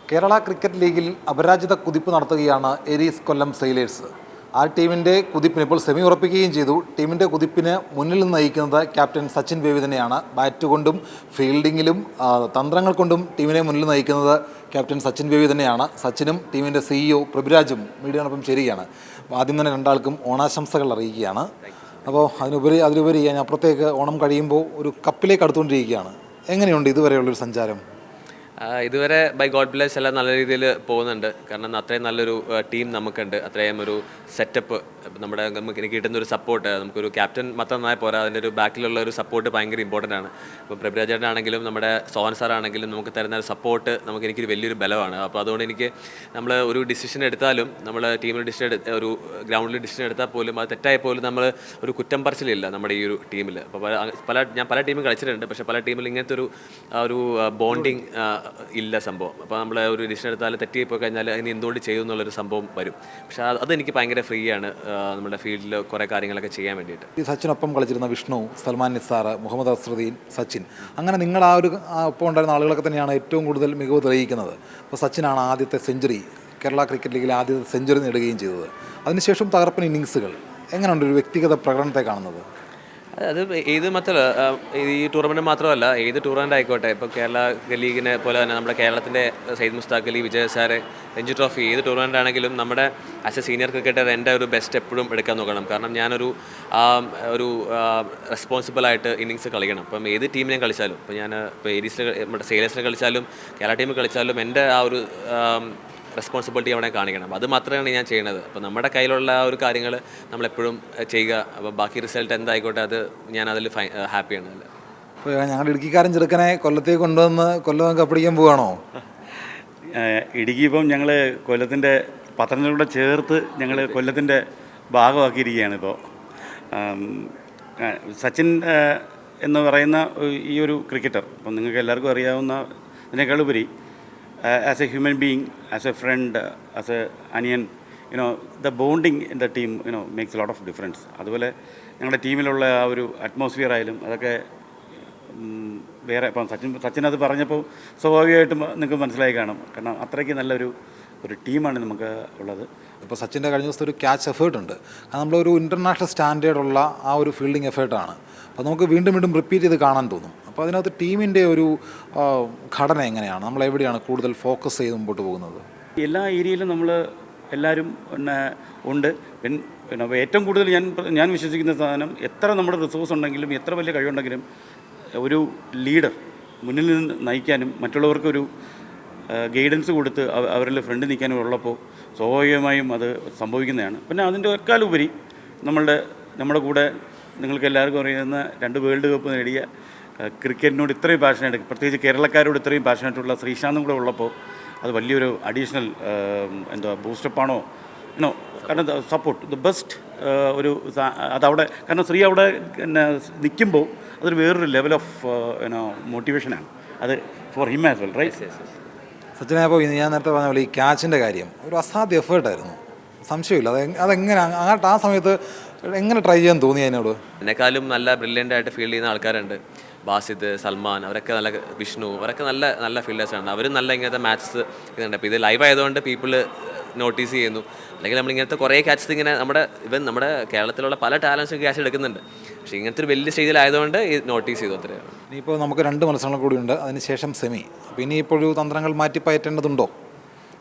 Kerala cricket ലീഗിൽ അപരാജിത കുതിപ്പ് നടത്തുകയാണ് എരീസ് കൊല്ലം സെയിലേഴ്സ്. ആ ടീമിൻ്റെ കുതിപ്പിന് ഇപ്പോൾ സെമി ഉറപ്പിക്കുകയും ചെയ്തു. ടീമിൻ്റെ കുതിപ്പിന് മുന്നിൽ നിന്ന് നയിക്കുന്നത് ക്യാപ്റ്റൻ സച്ചിൻ ബേബി തന്നെയാണ്. ബാറ്റ് കൊണ്ടും ഫീൽഡിങ്ങിലും തന്ത്രങ്ങൾ കൊണ്ടും ടീമിനെ മുന്നിൽ നയിക്കുന്നത് ക്യാപ്റ്റൻ സച്ചിൻ ബേബി തന്നെയാണ്. സച്ചിനും ടീമിൻ്റെ CEO പൃഥ്വിരാജും മീഡിയയോടൊപ്പം ചേരുകയാണ്. ആദ്യം തന്നെ രണ്ടാൾക്കും ഓണാശംസകൾ അറിയിക്കുകയാണ്. അപ്പോൾ അതിലുപരി ഞാൻ അപ്പുറത്തേക്ക് ഓണം കഴിയുമ്പോൾ ഒരു കപ്പിലേക്ക് അടുത്തുകൊണ്ടിരിക്കുകയാണ്. എങ്ങനെയുണ്ട് ഇതുവരെയുള്ളൊരു സഞ്ചാരം? ഇതുവരെ ബൈ ഗോഡ് ബ്ലെസ് എല്ലാം നല്ല രീതിയിൽ പോകുന്നുണ്ട്. കാരണം അത്രയും നല്ലൊരു ടീം നമുക്കുണ്ട്, അത്രയും ഒരു സെറ്റപ്പ് നമുക്ക് എനിക്ക് കിട്ടുന്ന ഒരു സപ്പോർട്ട്, നമുക്കൊരു ക്യാപ്റ്റൻ മാത്രം നന്നായി പോരാ, അതിൻ്റെ ഒരു ബാക്കിലുള്ള ഒരു സപ്പോർട്ട് ഭയങ്കര ഇമ്പോർട്ടൻ്റ് ആണ്. ഇപ്പോൾ പൃഥ്വിരാജേട്ടനാണെങ്കിലും നമ്മുടെ സോഹൻ സാറാണെങ്കിലും നമുക്ക് തരുന്ന ഒരു സപ്പോർട്ട് എനിക്കൊരു വലിയൊരു ബലമാണ്. അപ്പോൾ അതുകൊണ്ട് എനിക്ക് നമ്മൾ ഒരു ഡിസിഷൻ എടുത്താലും, നമ്മൾ ടീമിൽ ഒരു ഗ്രൗണ്ടിൽ ഡിസിഷൻ എടുത്താൽ പോലും അത് തെറ്റായി പോലും നമ്മൾ ഒരു കുറ്റം പറച്ചിലില്ല നമ്മുടെ ഈ ഒരു ടീമിൽ. അപ്പോൾ ഞാൻ പല ടീമും കളിച്ചിട്ടുണ്ട്, പക്ഷേ പല ടീമിൽ ഇങ്ങനത്തെ ഒരു ബോണ്ടിങ് ഇല്ല സംഭവം. അപ്പോൾ നമ്മൾ ഒരു ഡിസിഷൻ എടുത്താൽ തെറ്റിപ്പോയി കഴിഞ്ഞാൽ അതിന് എന്തുകൊണ്ട് ചെയ്തു എന്നുള്ളൊരു സംഭവം വരും. പക്ഷേ അതെനിക്ക് ഭയങ്കര ഫ്രീ ആണ് നമ്മുടെ ഫീൽഡിൽ കുറേ കാര്യങ്ങളൊക്കെ ചെയ്യാൻ വേണ്ടിയിട്ട്. ഈ സച്ചിനൊപ്പം കളിച്ചിരുന്ന വിഷ്ണു, സൽമാൻ നിസാർ, മുഹമ്മദ് അസ്റുദ്ദീൻ, സച്ചിൻ, അങ്ങനെ നിങ്ങൾ ഒപ്പം ഉണ്ടായിരുന്ന ആളുകളൊക്കെ തന്നെയാണ് ഏറ്റവും കൂടുതൽ മികവ് തെളിയിക്കുന്നത്. അപ്പോൾ സച്ചിനാണ് ആദ്യത്തെ സെഞ്ചുറി, കേരള ക്രിക്കറ്റ് ലീഗിലെ ആദ്യത്തെ സെഞ്ചുറി നേടുകയും ചെയ്തത്. അതിനുശേഷം തകർപ്പൻ ഇന്നിങ്സുകൾ. എങ്ങനെയുണ്ട് ഒരു വ്യക്തിഗത പ്രകടനത്തെ കാണുന്നത്? അത് ഏത് ഈ ടൂർണമെൻറ്റ് മാത്രമല്ല, ഏത് ടൂർണമെൻ്റ് ആയിക്കോട്ടെ. ഇപ്പോൾ കേരള ലീഗിനെ പോലെ തന്നെ നമ്മുടെ കേരളത്തിൻ്റെ സയ്യിദ് മുസ്താഖ് അലി, വിജയ് സാറ്, രഞ്ജി ട്രോഫി, ഏത് ടൂർണമെൻ്റ് ആണെങ്കിലും നമ്മുടെ ആസ് എ സീനിയർ ക്രിക്കറ്റർ എൻ്റെ ഒരു ബെസ്റ്റ് എപ്പോഴും എടുക്കാൻ നോക്കണം. കാരണം ഞാനൊരു റെസ്പോൺസിബിളായിട്ട് ഇന്നിങ്സ് കളിക്കണം. അപ്പം ഏത് ടീമിനെയും കളിച്ചാലും, ഇപ്പോൾ ഞാൻ ഇപ്പോൾ ഏരീസിൽ നമ്മുടെ സെയിലേഴ്സിൽ കളിച്ചാലും കേരള ടീമിൽ കളിച്ചാലും എൻ്റെ ആ ഒരു റെസ്പോൺസിബിലിറ്റി അവിടെ കാണിക്കണം. അത് മാത്രമാണ് ഞാൻ ചെയ്യുന്നത്. അപ്പോൾ നമ്മുടെ കയ്യിലുള്ള ആ ഒരു കാര്യങ്ങൾ നമ്മളെപ്പോഴും ചെയ്യുക. അപ്പോൾ ബാക്കി റിസൾട്ട് എന്തായിക്കോട്ടെ, അത് ഞാൻ അതിൽ ഹാപ്പിയാണ്. അപ്പോൾ ഞങ്ങളുടെ ഇടുക്കിക്കാരൻ ചെറുക്കനെ കൊല്ലത്തേക്ക് കൊണ്ടുവന്ന് കൊല്ലം കപ്പടിക്കാൻ പോവുകയാണോ? ഇടുക്കി ഇപ്പം ഞങ്ങൾ കൊല്ലത്തിൻ്റെ പത്തനംതിട്ട ചേർത്ത് ഞങ്ങൾ കൊല്ലത്തിൻ്റെ ഭാഗമാക്കിയിരിക്കുകയാണ് ഇപ്പോൾ. സച്ചിൻ എന്ന് പറയുന്ന ഈ ഒരു ക്രിക്കറ്റർ ഇപ്പം നിങ്ങൾക്ക് എല്ലാവർക്കും അറിയാവുന്ന ഇതിനേക്കാളുപരി as a human being, as a friend, as a onion, the bonding in the team, makes a lot of difference. അതുപോലെ ഞങ്ങളുടെ ടീമിലുള്ള ആ ഒരു അറ്റ്മോസ്ഫിയർ ആയാലും അതൊക്കെ വേറെ. ഇപ്പം സച്ചിൻ അത് പറഞ്ഞപ്പോൾ സ്വാഭാവികമായിട്ടും നിങ്ങൾക്ക് മനസ്സിലായി കാണും. കാരണം അത്രയ്ക്ക് നല്ലൊരു ടീമാണ് നമുക്ക് ഉള്ളത്. ഇപ്പോൾ സച്ചിൻ്റെ കഴിഞ്ഞ ദിവസത്തെ ഒരു ക്യാച്ച് എഫേർട്ട് ഉണ്ട്. അത് നമ്മളൊരു ഇൻ്റർനാഷണൽ സ്റ്റാൻഡേർഡുള്ള ആ ഒരു ഫീൽഡിംഗ് എഫേർട്ടാണ്. അപ്പോൾ നമുക്ക് വീണ്ടും വീണ്ടും റിപ്പീറ്റ് ചെയ്ത് കാണാൻ തോന്നും. അപ്പോൾ അതിനകത്ത് ടീമിൻ്റെ ഒരു ഘടന എങ്ങനെയാണ്, നമ്മൾ എവിടെയാണ് കൂടുതൽ ഫോക്കസ് ചെയ്ത് മുമ്പോട്ട് പോകുന്നത്? എല്ലാ ഏരിയയിലും നമ്മൾ എല്ലാവരും ഉണ്ട്. പിന്നെ ഏറ്റവും കൂടുതൽ ഞാൻ വിശ്വസിക്കുന്ന സാധനം, എത്ര നമ്മുടെ റിസോഴ്സ് ഉണ്ടെങ്കിലും എത്ര വലിയ കഴിവുണ്ടെങ്കിലും ഒരു ലീഡർ മുന്നിൽ നിന്ന് നയിക്കാനും മറ്റുള്ളവർക്കൊരു ഗൈഡൻസ് കൊടുത്ത് അവരിൽ ഫ്രണ്ട് നിൽക്കാനും ഉള്ളപ്പോൾ സ്വാഭാവികമായും അത് സംഭവിക്കുന്നതാണ്. പിന്നെ അതിൻ്റെ എക്കാളുപരി നമ്മുടെ കൂടെ നിങ്ങൾക്ക് എല്ലാവർക്കും അറിയുന്ന 2 വേൾഡ് കപ്പ് നേടിയ ക്രിക്കറ്റിനോട് ഇത്രയും പാഷനായിട്ട്, പ്രത്യേകിച്ച് കേരളക്കാരോട് ഇത്രയും പാഷനായിട്ടുള്ള ശ്രീശാന്തും കൂടെ ഉള്ളപ്പോൾ അത് വലിയൊരു അഡീഷണൽ ബൂസ്റ്റപ്പാണോ കാരണം സപ്പോർട്ട് ദ ബെസ്റ്റ് അതവിടെ. കാരണം ശ്രീ അവിടെ നിൽക്കുമ്പോൾ അതൊരു വേറൊരു ലെവൽ ഓഫ് മോട്ടിവേഷനാണ് അത് for him as well, right? സച്ചിനെ, അപ്പോൾ ഞാൻ നേരത്തെ പറഞ്ഞ പോലെ ഈ ക്യാച്ചിൻ്റെ കാര്യം ഒരു അസാധ്യ എഫേർട്ടായിരുന്നു, സംശയമില്ല. അതെങ്ങനെ അങ്ങോട്ട് ആ സമയത്ത് എങ്ങനെ ട്രൈ ചെയ്യാൻ തോന്നി അതിനോട്? എന്നെക്കാളും നല്ല ബ്രില്യൻ്റ് ആയിട്ട് ഫീൽഡ് ചെയ്യുന്ന ആൾക്കാരുണ്ട്. ബാസിദ്, സൽമാൻ, അവരൊക്കെ നല്ല, വിഷ്ണു, അവരൊക്കെ നല്ല നല്ല ഫീൽഡേഴ്സാണ്. അവരും നല്ല ഇങ്ങനത്തെ മാച്ചസ് ഇതുണ്ട്. അപ്പോൾ ഇത് ലൈവ് ആയതുകൊണ്ട് പീപ്പിൾ നോട്ടീസ് ചെയ്യുന്നു. അല്ലെങ്കിൽ നമ്മളിങ്ങനത്തെ കുറേ ക്യാച്ചസ് ഇങ്ങനെ നമ്മുടെ കേരളത്തിലുള്ള പല ടാലൻസും ക്യാച്ച് എടുക്കുന്നുണ്ട്. പക്ഷേ ഇങ്ങനത്തെ ഒരു വലിയ സ്റ്റേജിലായതുകൊണ്ട് നോട്ടീസ് ചെയ്തു. അത്രയാണ്. ഇനിയിപ്പോൾ നമുക്ക് 2 മത്സരങ്ങൾ കൂടിയുണ്ട്, അതിനുശേഷം സെമി. അപ്പോൾ ഇനിയിപ്പോൾ ഒരു തന്ത്രങ്ങൾ മാറ്റിപ്പയറ്റേണ്ടതുണ്ടോ?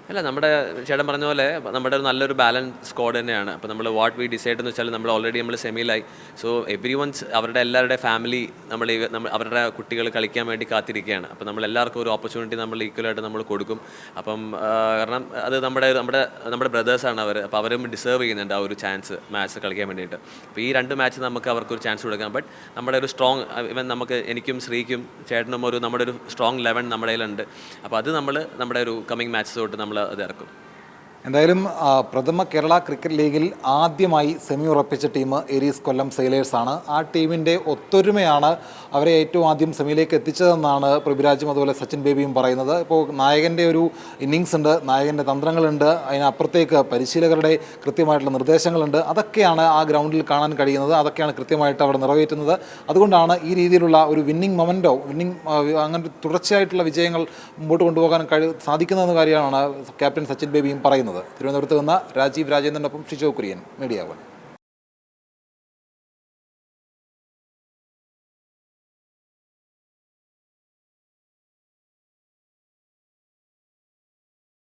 അല്ല, നമ്മുടെ ചേട്ടൻ പറഞ്ഞ പോലെ നമ്മുടെ ഒരു നല്ലൊരു ബാലൻസ് സ്ക്വാഡ് തന്നെയാണ്. അപ്പോൾ നമ്മൾ വാട്ട് വി ഡിസൈഡ് എന്ന് വെച്ചാൽ നമ്മൾ ഓൾറെഡി സെമിയിലായി. സോ എവരി വൺസ് എല്ലാവരുടെ ഫാമിലി അവരുടെ കുട്ടികൾ കളിക്കാൻ വേണ്ടി കാത്തിരിക്കുകയാണ്. അപ്പോൾ എല്ലാവർക്കും ഒരു ഓപ്പർച്യൂണിറ്റി ഈക്വലായിട്ട് നമ്മൾ കൊടുക്കും. അപ്പം കാരണം അത് നമ്മുടെ ബ്രദേഴ്സാണ് അവർ. അപ്പോൾ അവരും ഡിസേർവ് ചെയ്യുന്നുണ്ട് ആ ഒരു മാച്ച് കളിക്കാൻ വേണ്ടിയിട്ട്. അപ്പോൾ ഈ 2 മാച്ച് നമുക്ക് അവർക്കൊരു ചാൻസ് കൊടുക്കാം. ബട്ട് നമ്മുടെ ഒരു സ്ട്രോങ് എനിക്കും ശ്രീക്കും ചേട്ടനും നമ്മുടെ ഒരു സ്ട്രോങ് 11 നമ്മുടെ കയ്യിലുണ്ട്. അപ്പോൾ അത് നമ്മുടെ ഒരു കമ്മിങ് മാച്ച് തൊട്ട് അത് ഇറക്കും. എന്തായാലും പ്രഥമ കേരള ക്രിക്കറ്റ് ലീഗിൽ ആദ്യമായി സെമി ഉറപ്പിച്ച ടീം ഏരീസ് കൊല്ലം സെയിലേഴ്സാണ്. ആ ടീമിൻ്റെ ഒത്തൊരുമയാണ് അവരെ ഏറ്റവും ആദ്യം സെമിയിലേക്ക് എത്തിച്ചതെന്നാണ് പൃഥ്വിരാജും അതുപോലെ സച്ചിൻ ബേബിയും പറയുന്നത്. ഇപ്പോൾ നായകൻ്റെ ഒരു ഇന്നിങ്സ് ഉണ്ട്, നായകൻ്റെ തന്ത്രങ്ങളുണ്ട്, അതിനപ്പുറത്തേക്ക് പരിശീലകരുടെ കൃത്യമായിട്ടുള്ള നിർദ്ദേശങ്ങളുണ്ട്. അതൊക്കെയാണ് ആ ഗ്രൗണ്ടിൽ കാണാൻ കഴിയുന്നത്, അതൊക്കെയാണ് കൃത്യമായിട്ട് അവർ നിറവേറ്റുന്നത്. അതുകൊണ്ടാണ് ഈ രീതിയിലുള്ള ഒരു വിന്നിംഗ് മൊമെൻറ്റോ അങ്ങനെ തുടർച്ചയായിട്ടുള്ള വിജയങ്ങൾ മുമ്പോട്ട് കൊണ്ടുപോകാൻ സാധിക്കുന്നതെന്ന കാര്യമാണ് ക്യാപ്റ്റൻ സച്ചിൻ ബേബിയും പറയുന്നത്. തിരുവനന്തപുരത്ത് നിന്ന് രാജീവ് രാജേന്ദ്രനൊപ്പം ഷിജോ കുര്യൻ, മീഡിയ 1.